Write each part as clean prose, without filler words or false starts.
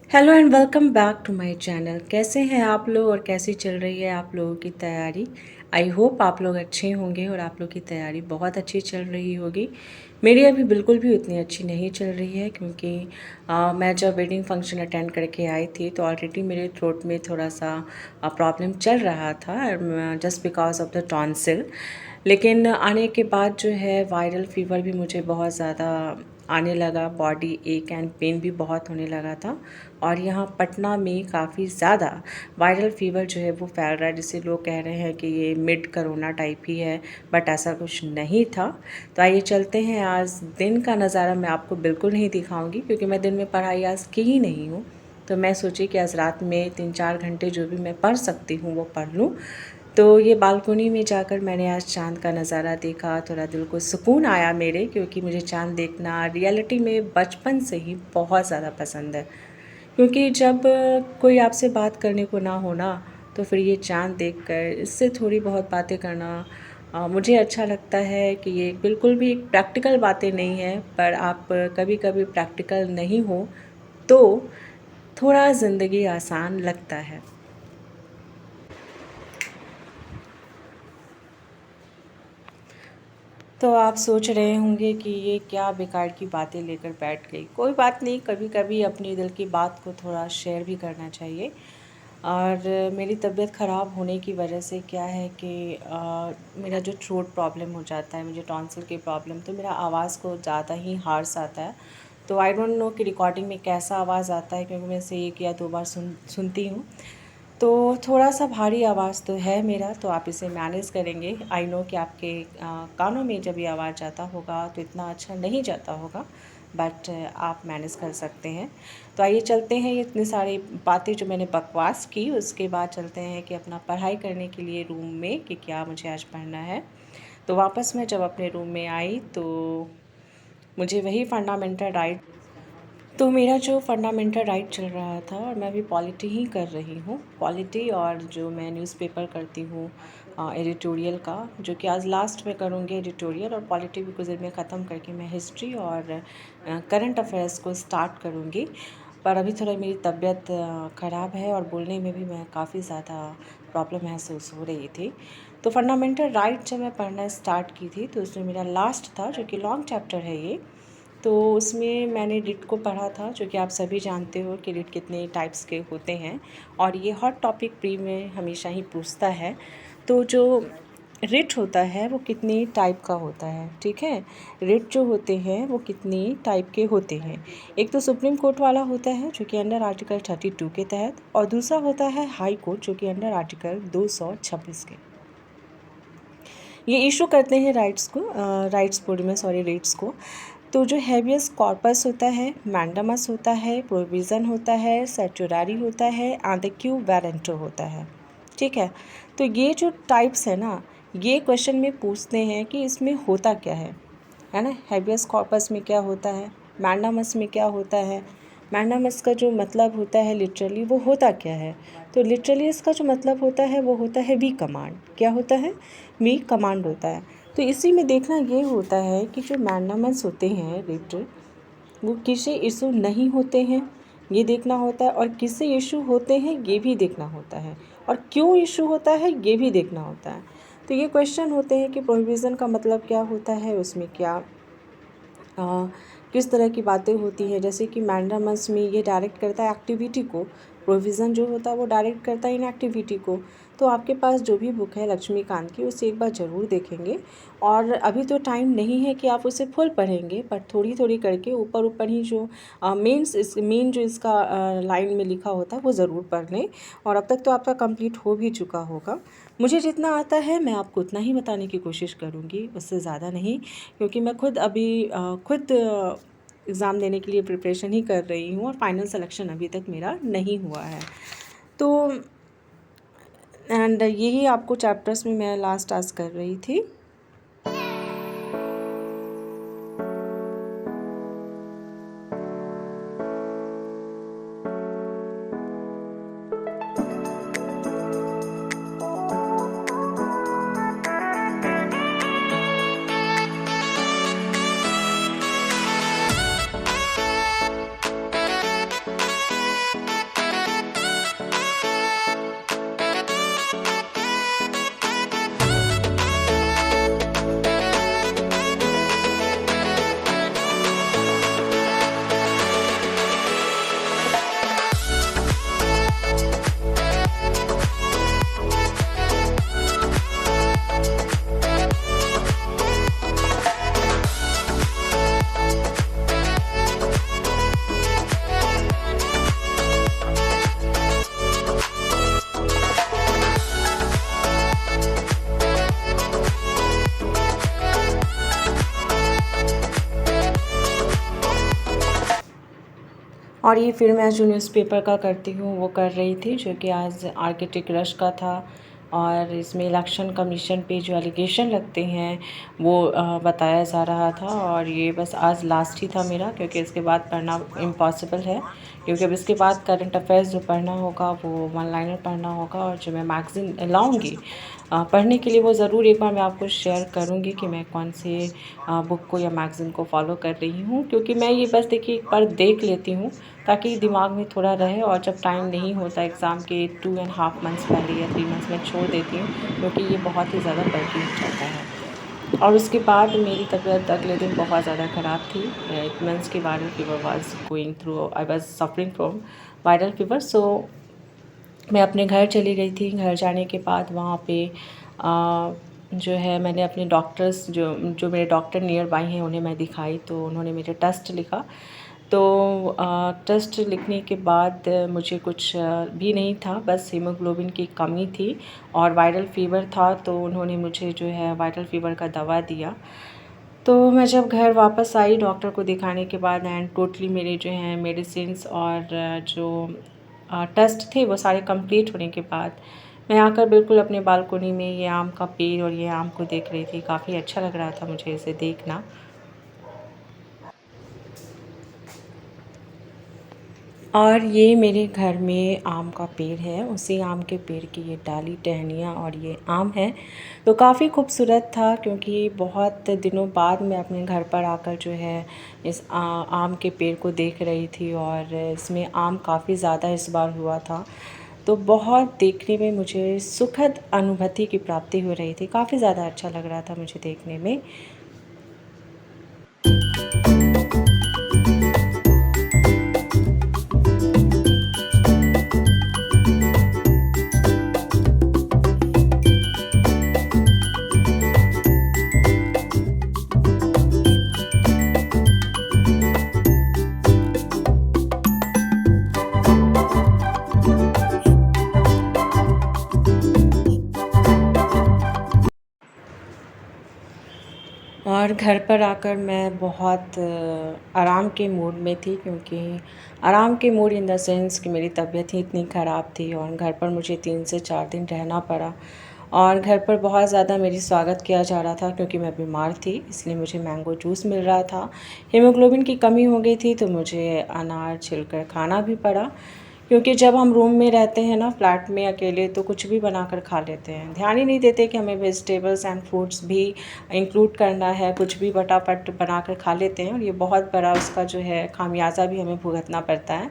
Hello and welcome back to my channel. कैसे हैं आप लोग और कैसी चल रही है आप लोगों की तैयारी। आई होप आप लोग अच्छे होंगे और आप लोग की तैयारी बहुत अच्छी चल रही होगी। मेरी अभी बिल्कुल भी उतनी अच्छी नहीं चल रही है क्योंकि मैं जब वेडिंग फंक्शन अटेंड करके आई थी तो ऑलरेडी मेरे थ्रोट में थोड़ा सा प्रॉब्लम चल रहा था just because of the tonsil. लेकिन आने के बाद जो है वायरल फ़ीवर भी मुझे बहुत ज़्यादा आने लगा, बॉडी एक एंड पेन भी बहुत होने लगा था और यहाँ पटना में काफ़ी ज़्यादा वायरल फ़ीवर जो है वो फैल रहा है, जिसे लोग कह रहे हैं कि ये मिड कोरोना टाइप ही है, बट ऐसा कुछ नहीं था। तो आइए चलते हैं। आज दिन का नज़ारा मैं आपको बिल्कुल नहीं दिखाऊंगी क्योंकि मैं दिन में पढ़ाई आज की ही नहीं हूँ। तो मैं सोची कि आज रात में 3-4 घंटे जो भी मैं पढ़ सकती हूँ वो पढ़ लूँ। तो ये बालकनी में जाकर मैंने आज चाँद का नज़ारा देखा, थोड़ा दिल को सुकून आया मेरे, क्योंकि मुझे चाँद देखना रियलिटी में बचपन से ही बहुत ज़्यादा पसंद है। क्योंकि जब कोई आपसे बात करने को ना हो ना, तो फिर ये चाँद देखकर इससे थोड़ी बहुत बातें करना मुझे अच्छा लगता है। कि ये बिल्कुल भी प्रैक्टिकल बातें नहीं है, पर आप कभी कभी प्रैक्टिकल नहीं हो तो थोड़ा ज़िंदगी आसान लगता है। तो आप सोच रहे होंगे कि ये क्या बेकार की बातें लेकर बैठ गई। कोई बात नहीं, कभी कभी अपनी दिल की बात को थोड़ा शेयर भी करना चाहिए। और मेरी तबीयत ख़राब होने की वजह से क्या है कि मेरा जो थ्रोट प्रॉब्लम हो जाता है, मुझे टॉन्सिल की प्रॉब्लम, तो मेरा आवाज़ को ज़्यादा ही हार्श आता है। तो आई डोंट नो कि रिकॉर्डिंग में कैसा आवाज़ आता है, क्योंकि मैं इसे 1 या 2 बार सुनती हूँ। तो थोड़ा सा भारी आवाज़ तो है मेरा, तो आप इसे मैनेज करेंगे। आई नो कि आपके कानों में जब ये आवाज़ जाता होगा तो इतना अच्छा नहीं जाता होगा, बट आप मैनेज कर सकते हैं। तो आइए चलते हैं। ये इतनी सारी बातें जो मैंने बकवास की, उसके बाद चलते हैं कि अपना पढ़ाई करने के लिए रूम में कि क्या मुझे आज पढ़ना है। तो वापस मैं जब अपने रूम में आई तो मुझे वही फंडामेंटल राइट, तो मेरा जो फंडामेंटल राइट चल रहा था और मैं अभी पॉलिटी ही कर रही हूँ। पॉलिटी और जो मैं न्यूज़पेपर करती हूँ एडिटोरियल का, जो कि आज लास्ट में करूँगी एडिटोरियल, और पॉलिटी भी कुछ देर में ख़त्म करके मैं हिस्ट्री और करंट अफेयर्स को स्टार्ट करूँगी। पर अभी थोड़ा मेरी तबीयत ख़राब है और बोलने में भी मैं काफ़ी ज़्यादा प्रॉब्लम महसूस हो रही थी। तो फंडामेंटल राइट जब मैं पढ़ना स्टार्ट की थी तो उसमें मेरा लास्ट था, जो कि लॉन्ग चैप्टर है ये। तो उसमें मैंने रिट को पढ़ा था, जो कि आप सभी जानते हो कि रिट कितने टाइप्स के होते हैं, और ये हॉट टॉपिक प्री में हमेशा ही पूछता है। तो जो रिट होता है वो कितनी टाइप का होता है, ठीक है। रिट जो होते हैं वो कितनी टाइप के होते हैं। एक तो सुप्रीम कोर्ट वाला होता है जो कि अंडर आर्टिकल 32 के तहत, और दूसरा होता है हाई कोर्ट जो कि अंडर आर्टिकल 226 के। ये इशू करते हैं राइट्स बोर्ड में, सॉरी, रेट्स को। तो जो हैबियस कॉर्पस होता है, मैंडामस होता है, प्रोविज़न होता है, सर्टुरारी होता है, एंड द क्यू वारंटो होता है, ठीक है। तो ये जो टाइप्स है ना, ये क्वेश्चन में पूछते हैं कि इसमें होता क्या है ना। हैबियस कॉर्पस में क्या होता है, मैंडामस में क्या होता है। मैंडामस का जो मतलब होता है लिटरली, वो होता क्या है। तो लिटरली इसका जो मतलब होता है वो होता है वी कमांड। क्या होता है, वी कमांड होता है। तो इसी में देखना ये होता है कि जो मैंडामस होते हैं रिट, वो किससे इशू नहीं होते हैं ये देखना होता है, और किससे इशू होते हैं ये भी देखना होता है, और क्यों इशू होता है ये भी देखना होता है। तो ये क्वेश्चन होते हैं कि प्रोविज़न का मतलब क्या होता है, उसमें क्या किस तरह की बातें होती हैं। जैसे कि मैंडामस में ये डायरेक्ट करता है एक्टिविटी को, प्रोविज़न जो होता है वो डायरेक्ट करता है इन एक्टिविटी को। तो आपके पास जो भी बुक है लक्ष्मीकांत की, उसे एक बार ज़रूर देखेंगे। और अभी तो टाइम नहीं है कि आप उसे फुल पढ़ेंगे, पर थोड़ी थोड़ी करके ऊपर ऊपर ही जो मेन जो इसका लाइन में लिखा होता है वो ज़रूर पढ़ लें। और अब तक तो आपका कंप्लीट हो भी चुका होगा। मुझे जितना आता है मैं आपको उतना ही बताने की कोशिश करूँगी, उससे ज़्यादा नहीं। क्योंकि मैं खुद अभी खुद एग्ज़ाम देने के लिए प्रिपरेशन ही कर रही हूँ, और फाइनल सिलेक्शन अभी तक मेरा नहीं हुआ है। तो एंड यही आपको चैप्टर्स में मैं लास्ट टास्क कर रही थी। और ये फिर मैं जो न्यूज़पेपर का करती हूँ वो कर रही थी, जो कि आज आर्किटेक्ट रश का था। और इसमें इलेक्शन कमीशन पे जो एलिगेशन लगते हैं वो बताया जा रहा था। और ये बस आज लास्ट ही था मेरा, क्योंकि इसके बाद पढ़ना इम्पॉसिबल है, क्योंकि अब इसके बाद करंट अफेयर्स जो पढ़ना होगा वो वन लाइनर पढ़ना होगा। और जो मैं मैगज़ीन लाऊंगी पढ़ने के लिए, वो ज़रूर एक बार मैं आपको शेयर करूंगी कि मैं कौन से बुक को या मैगज़ीन को फॉलो कर रही हूँ। क्योंकि मैं ये बस देखिए एक बार देख लेती हूँ ताकि दिमाग में थोड़ा रहे, और जब टाइम नहीं होता एग्ज़ाम के 2.5 मंथ्स पहले या 3 मंथ्स में छोड़ देती हूँ, क्योंकि ये बहुत ही ज़्यादा बल्कि हो जाता है। और उसके बाद मेरी तबीयत अगले दिन बहुत ज़्यादा ख़राब थी। इट मीन्स कि viral fever was going through, I was suffering from viral fever. So मैं अपने घर चली गई थी। घर जाने के बाद वहाँ पे जो है मैंने अपने डॉक्टर्स जो जो मेरे डॉक्टर नियर बाई हैं उन्हें मैं दिखाई, तो उन्होंने मेरे टेस्ट लिखा। तो टेस्ट लिखने के बाद मुझे कुछ भी नहीं था, बस हीमोग्लोबिन की कमी थी और वायरल फ़ीवर था। तो उन्होंने मुझे जो है वायरल फ़ीवर का दवा दिया। तो मैं जब घर वापस आई डॉक्टर को दिखाने के बाद, एंड टोटली मेरे जो हैं मेडिसिन्स और जो टेस्ट थे वो सारे कंप्लीट होने के बाद, मैं आकर बिल्कुल अपने बालकनी में ये आम का पेड़ और ये आम को देख रही थी। काफ़ी अच्छा लग रहा था मुझे इसे देखना। और ये मेरे घर में आम का पेड़ है, उसी आम के पेड़ की ये डाली टहनियाँ और ये आम है। तो काफ़ी खूबसूरत था, क्योंकि बहुत दिनों बाद मैं अपने घर पर आकर जो है इस आम के पेड़ को देख रही थी, और इसमें आम काफ़ी ज़्यादा इस बार हुआ था। तो बहुत देखने में मुझे सुखद अनुभूति की प्राप्ति हो रही थी। काफ़ी ज़्यादा अच्छा लग रहा था मुझे देखने में। और घर पर आकर मैं बहुत आराम के मूड में थी, क्योंकि आराम के मूड इन द सेंस कि मेरी तबीयत ही इतनी ख़राब थी और घर पर मुझे 3 से 4 दिन रहना पड़ा। और घर पर बहुत ज़्यादा मेरी स्वागत किया जा रहा था, क्योंकि मैं बीमार थी, इसलिए मुझे मैंगो जूस मिल रहा था। हीमोग्लोबिन की कमी हो गई थी, तो मुझे अनार छिलकर खाना भी पड़ा, क्योंकि जब हम रूम में रहते हैं ना, फ्लैट में अकेले, तो कुछ भी बनाकर खा लेते हैं। ध्यान ही नहीं देते कि हमें वेजिटेबल्स एंड फ्रूट्स भी इंक्लूड करना है, कुछ भी फटाफट बनाकर खा लेते हैं, और ये बहुत बड़ा उसका जो है खामियाजा भी हमें भुगतना पड़ता है।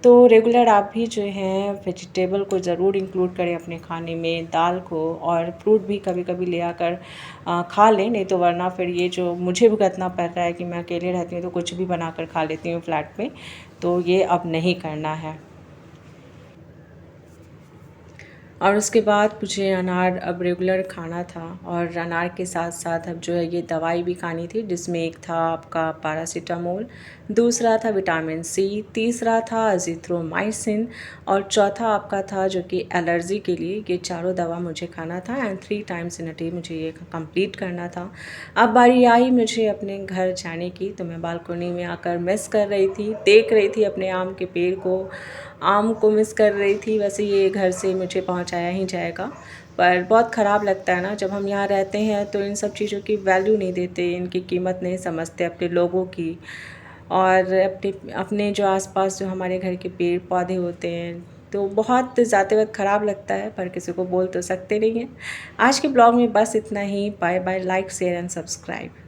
तो रेगुलर आप भी जो हैं वेजिटेबल को ज़रूर इंक्लूड करें अपने खाने में, दाल को, और फ्रूट भी कभी कभी ले आकर खा लें, नहीं तो वरना फिर ये जो मुझे भुगतना पड़ रहा है कि मैं अकेले रहती हूँ तो कुछ भी बनाकर खा लेती हूँ फ्लैट में, तो ये अब नहीं करना है। और उसके बाद मुझे अनार अब रेगुलर खाना था, और अनार के साथ साथ अब जो है ये दवाई भी खानी थी, जिसमें एक था आपका पैरासीटामोल, दूसरा था विटामिन सी, तीसरा था अज़िथ्रोमाइसिन, और चौथा आपका था जो कि एलर्जी के लिए। ये चारों दवा मुझे खाना था, and 3 times in a day मुझे ये कंप्लीट करना था। अब बारी आई मुझे अपने घर जाने की, तो मैं बालकनी में आकर मिस कर रही थी, देख रही थी अपने आम के पेड़ को, आम को मिस कर रही थी। वैसे ये घर से मुझे पहुंचाया ही जाएगा, पर बहुत ख़राब लगता है ना, जब हम यहाँ रहते हैं तो इन सब चीज़ों की वैल्यू नहीं देते, इनकी कीमत नहीं समझते अपने लोगों की, और अपने अपने जो आसपास जो हमारे घर के पेड़ पौधे होते हैं, तो बहुत जाते वक्त ख़राब लगता है, पर किसी को बोल तो सकते नहीं हैं। आज के ब्लॉग में बस इतना ही। Bye bye, like share and subscribe.